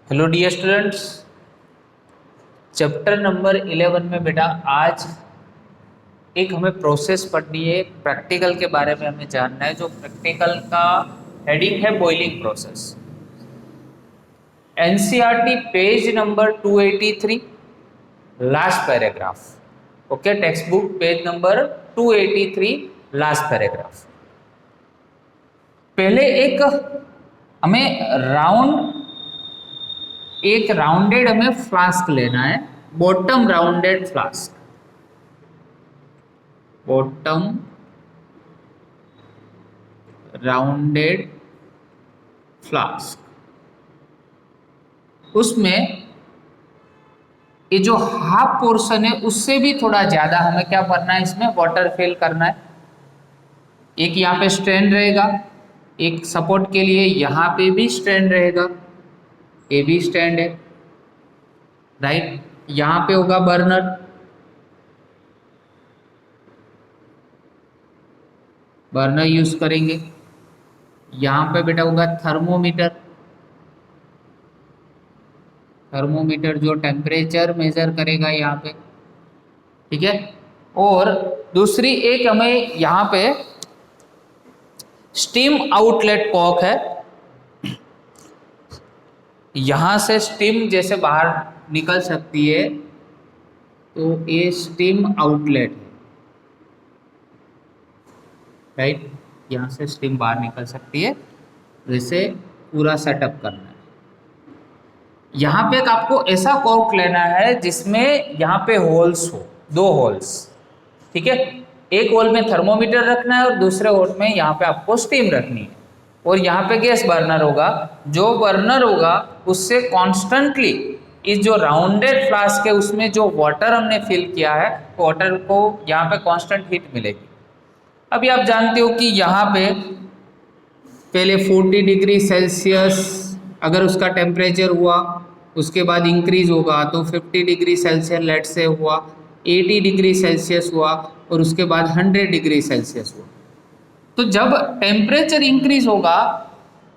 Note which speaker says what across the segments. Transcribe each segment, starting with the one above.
Speaker 1: Hello dear students, chapter number 11 में बेटा आज एक हमें प्रोसेस पढ़नी है। प्रैक्टिकल के बारे में हमें जानना है। जो प्रैक्टिकल का हेडिंग है boiling process. NCERT page number 283 last paragraph. Okay, text book page number 283 last paragraph. पहले एक राउंडेड हमें फ्लास्क लेना है, bottom rounded flask. Bottom rounded flask, उसमें ये जो हाफ पोर्शन है उससे भी थोड़ा ज्यादा हमें क्या करना है, इसमें वाटर फिल करना है। एक यहाँ पे स्ट्रैंड रहेगा, एक सपोर्ट के लिए यहाँ पे भी स्ट्रैंड रहेगा, ये भी स्टैंड है, राइट। यहाँ पे होगा बर्नर, बर्नर यूज करेंगे। यहाँ पे बेटा होगा थर्मोमीटर, थर्मोमीटर जो टेम्परेचर मेजर करेगा यहाँ पे, ठीक है। और दूसरी एक हमें यहाँ पे स्टीम आउटलेट कॉक है। यहाँ से स्टीम जैसे बाहर निकल सकती है, तो ये स्टीम आउटलेट है, राइट। यहाँ से स्टीम बाहर निकल सकती है, वैसे पूरा सेटअप करना है। यहाँ पे एक आपको ऐसा कॉर्क लेना है जिसमें यहाँ पे होल्स हो, दो होल्स, ठीक है। एक होल में थर्मोमीटर रखना है और दूसरे होल में यहाँ पे आपको स्टीम रखनी है। और यहाँ पे गैस बर्नर होगा। जो बर्नर होगा उससे कॉन्स्टेंटली इस जो राउंडेड फ्लास्क है उसमें जो वाटर हमने फिल किया है, वाटर को यहाँ पे कांस्टेंट हीट मिलेगी। अभी आप जानते हो कि यहाँ पे पहले 40 डिग्री सेल्सियस अगर उसका टेम्परेचर हुआ, उसके बाद इंक्रीज होगा तो 50 डिग्री सेल्सियस लेट से हुआ, 80 डिग्री सेल्सियस हुआ और उसके बाद 100 डिग्री सेल्सियस हुआ। तो जब टेम्परेचर इंक्रीज होगा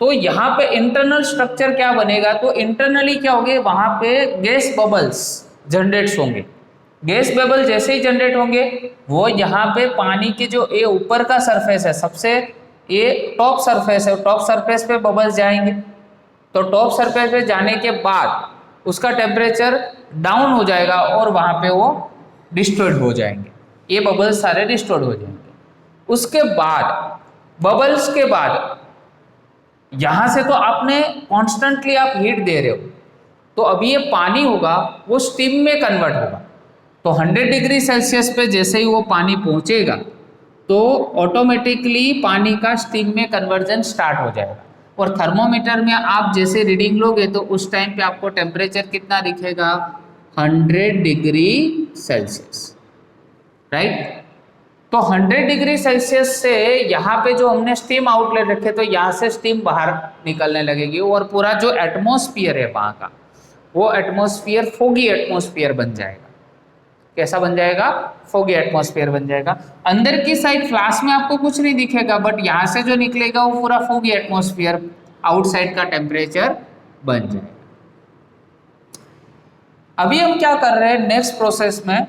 Speaker 1: तो यहाँ पे इंटरनल स्ट्रक्चर क्या बनेगा, तो इंटरनली क्या होंगे, वहां पे गैस बबल्स जनरेट होंगे। गैस बबल जैसे ही जनरेट होंगे वो यहाँ पे पानी के जो ये ऊपर का सरफेस है, सबसे ये टॉप सरफेस है, टॉप सरफेस पे बबल्स जाएंगे। तो टॉप सरफेस पे जाने के बाद उसका टेम्परेचर डाउन हो जाएगा और वहां पे वो डिस्ट्रॉयड हो जाएंगे, ये बबल्स सारे डिस्ट्रॉयड हो जाएंगे। उसके बाद बबल्स के बाद यहां से तो आपने कॉन्स्टेंटली आप हीट दे रहे हो, तो अभी ये पानी होगा वो स्टीम में कन्वर्ट होगा। तो 100 डिग्री सेल्सियस पे जैसे ही वो पानी पहुंचेगा तो ऑटोमेटिकली पानी का स्टीम में कन्वर्जन स्टार्ट हो जाएगा। और थर्मोमीटर में आप जैसे रीडिंग लोगे तो उस टाइम पे आपको टेम्परेचर कितना दिखेगा, 100 डिग्री सेल्सियस, राइट। तो 100 डिग्री सेल्सियस से यहाँ पे जो हमने स्टीम आउटलेट रखे तो यहाँ से स्टीम बाहर निकलने लगेगी और पूरा जो एटमॉस्फेयर है वहाँ का, वो एटमॉस्फेयर फोगी एटमॉस्फेयर बन जाएगा। कैसा बन जाएगा, फोगी एटमॉस्फेयर बन जाएगा। अंदर की साइड फ्लास्क में आपको कुछ नहीं दिखेगा, बट यहाँ से जो निकलेगा वो पूरा फोगी एटमॉस्फेयर, आउटसाइड का टेम्परेचर बन जाएगा। अभी हम क्या कर रहे हैं नेक्स्ट प्रोसेस में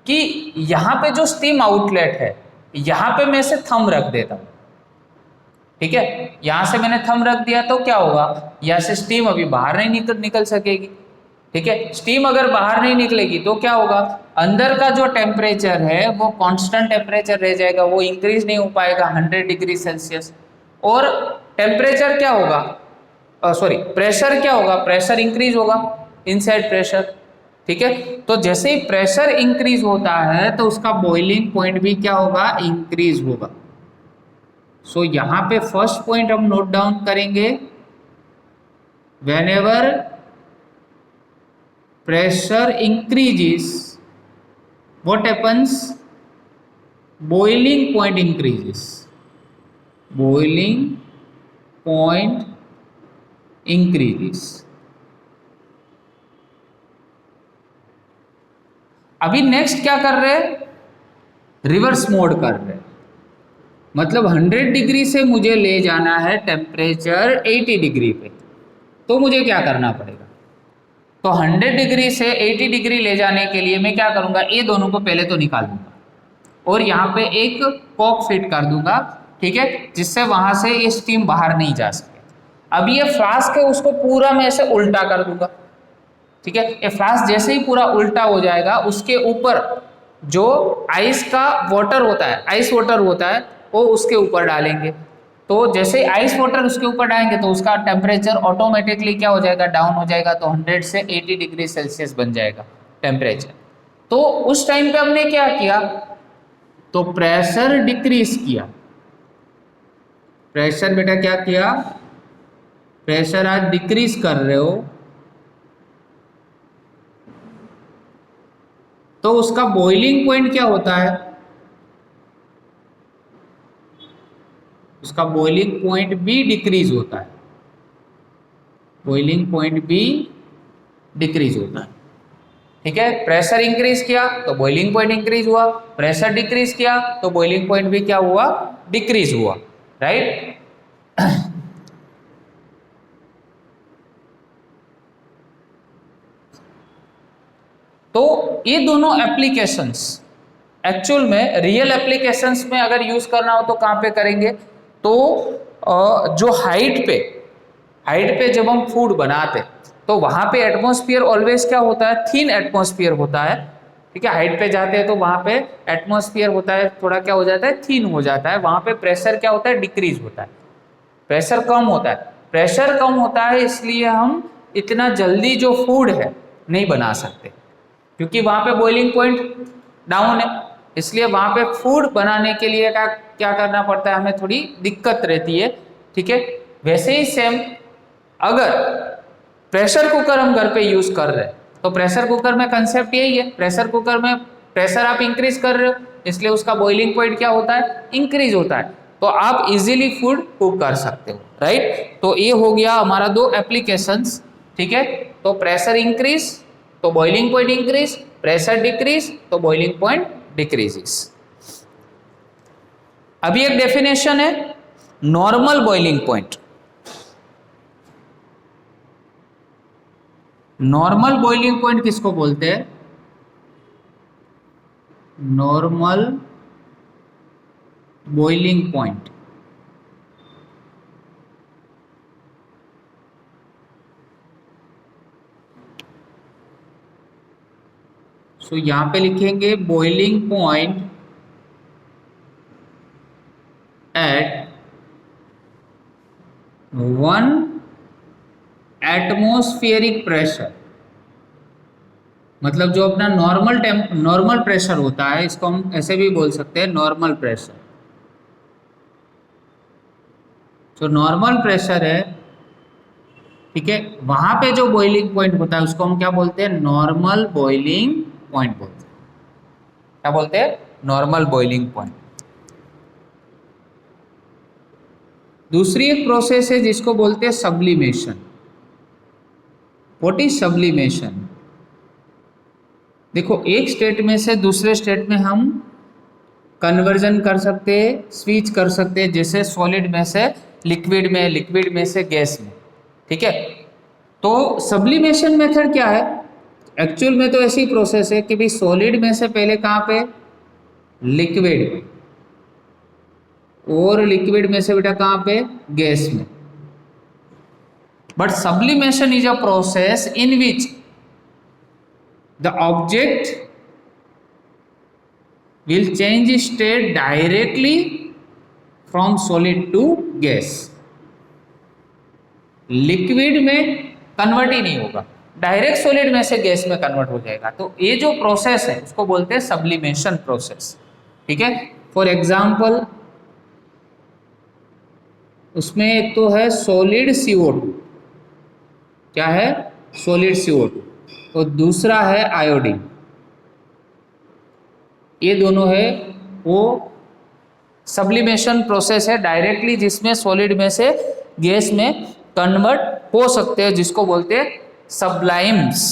Speaker 1: कि यहाँ पे जो स्टीम आउटलेट है यहाँ पे मैं से थंब रख देता हूँ, ठीक है। यहाँ से मैंने थंब रख दिया तो क्या होगा, यहाँ से स्टीम अभी बाहर नहीं निकल सकेगी, ठीक है। स्टीम अगर बाहर नहीं निकलेगी तो क्या होगा, अंदर का जो टेम्परेचर है वो कांस्टेंट टेम्परेचर रह जाएगा, वो इंक्रीज नहीं हो पाएगा 100 डिग्री सेल्सियस। और टेम्परेचर क्या होगा, प्रेशर क्या होगा, प्रेशर इंक्रीज होगा, इनसाइड प्रेशर, ठीक है। तो जैसे ही प्रेशर इंक्रीज होता है तो उसका बॉइलिंग पॉइंट भी क्या होगा, इंक्रीज होगा। सो यहाँ पे फर्स्ट पॉइंट हम नोट डाउन करेंगे, whenever pressure increases, what happens, boiling point increases, boiling point increases। अभी नेक्स्ट क्या कर रहे हैं, रिवर्स मोड कर रहे हैं। मतलब 100 डिग्री से मुझे ले जाना है टेम्परेचर 80 डिग्री पे, तो मुझे क्या करना पड़ेगा, तो 100 डिग्री से 80 डिग्री ले जाने के लिए मैं क्या करूंगा, ये दोनों को पहले तो निकाल दूंगा और यहाँ पे एक कॉक फिट कर दूंगा, ठीक है, जिससे वहां से ये स्टीम बाहर नहीं जा सके। अब ये फ्लास्क है उसको पूरा मैं ऐसे उल्टा कर दूंगा, ठीक है। ये फ्लास्क जैसे ही पूरा उल्टा हो जाएगा उसके ऊपर जो आइस का वाटर होता है, आइस वाटर होता है, वो उसके ऊपर डालेंगे। तो जैसे ही आइस वाटर उसके ऊपर डालेंगे तो उसका टेम्परेचर ऑटोमेटिकली क्या हो जाएगा, डाउन हो जाएगा। तो 100 से 80 डिग्री सेल्सियस बन जाएगा टेम्परेचर। तो उस टाइम पे हमने क्या किया, तो प्रेशर डिक्रीज किया। प्रेशर बेटा क्या किया, प्रेशर आज डिक्रीज कर रहे हो, तो उसका बॉइलिंग पॉइंट क्या होता है, उसका बॉइलिंग पॉइंट भी डिक्रीज होता है, बॉइलिंग पॉइंट भी डिक्रीज होता है, ठीक है। प्रेशर इंक्रीज किया तो बॉइलिंग पॉइंट इंक्रीज हुआ, प्रेशर डिक्रीज किया तो बॉइलिंग पॉइंट भी क्या हुआ, डिक्रीज हुआ, राइट। तो ये दोनों एप्लीकेशंस एक्चुअल में रियल एप्लीकेशंस में अगर यूज करना हो तो कहां पे करेंगे, तो जो हाइट पे जब हम फूड बनाते तो वहां पे एटमॉस्फेयर ऑलवेज क्या होता है, थिन एटमॉस्फेयर होता है, ठीक है। हाइट पे जाते हैं तो वहां पे एटमॉस्फेयर होता है थोड़ा क्या हो जाता है, थिन हो जाता है। वहां पे प्रेशर क्या होता है, डिक्रीज होता है, प्रेशर कम होता है। प्रेशर कम होता है इसलिए हम इतना जल्दी जो फूड है नहीं बना सकते, क्योंकि वहां पे बॉइलिंग पॉइंट डाउन है। इसलिए वहां पे फूड बनाने के लिए क्या क्या करना पड़ता है, हमें थोड़ी दिक्कत रहती है, ठीक है। वैसे ही सेम अगर प्रेशर कुकर हम घर पे यूज कर रहे हैं तो प्रेशर कुकर में कंसेप्ट यही है, प्रेशर कुकर में प्रेशर आप इंक्रीज कर रहे हो इसलिए उसका बॉइलिंग पॉइंट क्या होता है, इंक्रीज होता है। तो आप इजीली फूड कुक कर सकते हो, राइट। तो ये हो गया हमारा दो एप्लीकेशंस, ठीक है। तो प्रेशर इंक्रीज तो boiling point increase, pressure decrease तो बॉइलिंग पॉइंट डिक्रीजेस। अभी एक डेफिनेशन है normal boiling point. Normal boiling point किसको बोलते हैं, नॉर्मल बॉइलिंग पॉइंट सो यहां पे लिखेंगे boiling point at 1 atmospheric pressure. मतलब जो अपना नॉर्मल प्रेशर होता है, इसको हम ऐसे भी बोल सकते हैं नॉर्मल प्रेशर। जो नॉर्मल प्रेशर है, ठीक है, वहां पे जो बॉइलिंग पॉइंट होता है उसको हम क्या बोलते हैं, नॉर्मल बॉइलिंग पॉइंट बोलते हैं। क्या बोलते हैं, नॉर्मल बॉइलिंग पॉइंट। दूसरी एक प्रोसेस है जिसको बोलते हैं सब्लिमेशन। व्हाट इज सब्लिमेशन, देखो एक स्टेट में से दूसरे स्टेट में हम कन्वर्जन कर सकते हैं, स्विच कर सकते हैं, जैसे सॉलिड में से लिक्विड में, लिक्विड में से गैस में, ठीक है। तो सब्लिमेशन मेथड क्या है, एक्चुअल में तो ऐसी प्रोसेस है कि भाई सॉलिड में से पहले कहां पे, लिक्विड में, और लिक्विड में से बेटा कहां पे, गैस में। But sublimation is a process in which the object will change state directly from solid to gas। Liquid में कन्वर्ट ही नहीं होगा, डायरेक्ट सॉलिड में से गैस में कन्वर्ट हो जाएगा। तो ये जो प्रोसेस है उसको बोलते हैं सब्लिमेशन प्रोसेस, ठीक है। फॉर एग्जांपल उसमें एक तो है सॉलिड CO2, क्या है, सॉलिड CO2, और दूसरा है आयोडीन। ये दोनों है वो सब्लिमेशन प्रोसेस है डायरेक्टली, जिसमें सॉलिड में से गैस में कन्वर्ट हो सकते हैं, जिसको बोलते हैं सब्लाइम्स।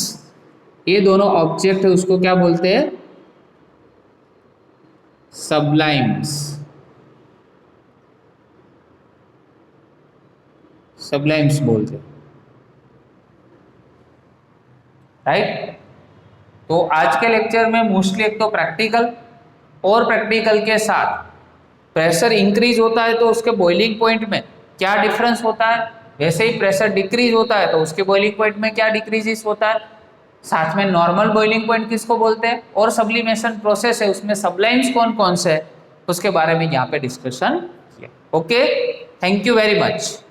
Speaker 1: ये दोनों ऑब्जेक्ट है उसको क्या बोलते हैं, सब्लाइम्स। सब्लाइम्स बोलते हैं। राइट। तो आज के लेक्चर में मोस्टली एक तो प्रैक्टिकल, और प्रैक्टिकल के साथ प्रेशर इंक्रीज होता है तो उसके बॉइलिंग पॉइंट में क्या डिफरेंस होता है, वैसे ही प्रेशर डिक्रीज होता है तो उसके बॉइलिंग पॉइंट में क्या डिक्रीजेस होता है, साथ में नॉर्मल बॉइलिंग पॉइंट किसको बोलते हैं, और सब्लिमेशन प्रोसेस है उसमें सबलाइन्स कौन कौन से है उसके बारे में यहाँ पे डिस्कशन किया। Okay, thank you very much.